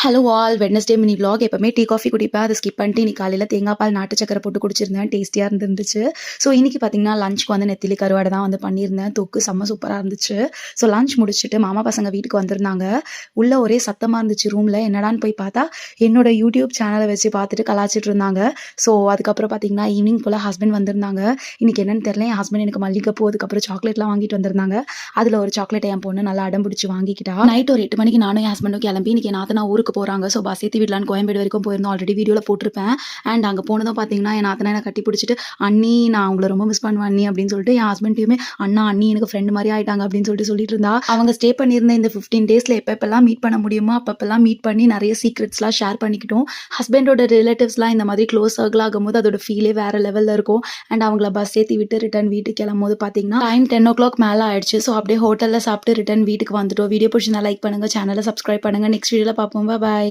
Hello all Wednesday mini vlog. எப்பவுமே tea coffee குடிப்பேன். அதை ஸ்கிப் பண்ணிட்டு இன்னைக்கு காலையில் தேங்காய் பால் நாட்டு சக்கரை போட்டு குடிச்சிருந்தேன். டேஸ்டியாக இருந்துச்சு. ஸோ இன்னைக்கு பார்த்தீங்கன்னா லஞ்சுக்கு வந்து நெத்திலி கருவாடை தான் வந்து பண்ணியிருந்தேன். தொக்கு செம்ம சூப்பராக இருந்துச்சு. ஸோ லஞ்ச் முடிச்சுட்டு மாமா பசங்க வீட்டுக்கு வந்திருந்தாங்க. உள்ள ஒரே சத்தமாக இருந்துச்சு ரூமில். என்னடான்னு போய் பார்த்தா என்னோட யூடியூப் சேனலை வச்சு பார்த்துட்டு கலாச்சிட்டு இருந்தாங்க. ஸோ அதுக்கப்புறம் பார்த்தீங்கன்னா ஈவினிங் போல் ஹஸ்பண்ட் வந்திருந்தாங்க. இன்னைக்கு என்னன்னு தெரியல, என் ஹஸ்பண்ட் எனக்கு மல்லிகைப்பூ அதுக்கப்புறம் சாக்லேட்லாம் வாங்கிட்டு வந்திருந்தாங்க. அதில் ஒரு சாக்லேட்டை என் பொண்ணு நல்லா அடம் பிடிச்சி வாங்கிக்கிட்டா. நைட் ஒரு 8 மணிக்கு நானும் என் ஹஸ்பண்டும் கிளம்பி இன்னைக்கு நாத்தனா ஊருக்கு போகிறாங்க. ஸோ பஸ் ஏற்றி விடலான்னு கோயம்பேடு வரைக்கும் போயிருந்தோம். ஆல்ரெடி வீடியோவில் போட்டிருப்பேன். அண்ட் அங்கே போனதும் பார்த்தீங்கன்னா என் நாத்தனா என்னை கட்டி பிடிச்சிட்டு அண்ணி நான் உங்களை ரொம்ப மிஸ் பண்ணுவேன் அண்ணி அப்படின்னு சொல்லிட்டு என் ஹஸ்பண்ட்டையுமே அண்ணா அண்ணி எனக்கு ஃப்ரெண்டு மாதிரி ஆயிட்டாங்க அப்படின்னு சொல்லிட்டு இருந்தா. அவங்க ஸ்டே பண்ணியிருந்த இந்த 15 டேஸில் எப்பப்பெல்லாம் மீட் பண்ண முடியுமோ அப்பப்பெல்லாம் மீட் பண்ணி நிறைய சீக்ரெட்ஸ்லாம் ஷேர் பண்ணிக்கிட்டோம். ஹஸ்பண்டோட ரிலேட்டிவ்ஸ்லாம் இந்த மாதிரி க்ளோஸ் சர்க்கிள் ஆகும்போது அதோட ஃபீலே வேறு லெவலில் இருக்கும். அண்ட் அவங்கள பஸ் ஏற்றி விட்டு ரிட்டன் வீட்டுக்கு கிளம்பும்போது பார்த்தீங்கன்னா டைம் 10 o'clock மேலே ஆயிடுச்சு. ஸோ அப்படியே ஹோட்டலில் சாப்பிட்டு ரிட்டன் வீட்டுக்கு வந்துட்டோம். வீடியோ பிடிச்சிருந்தா லைக் பண்ணுங்கள், சேனலை சப்ஸ்கிரைப் பண்ணுங்கள். நெக்ஸ்ட் வீடியோவில் பார்ப்போம். பாய்.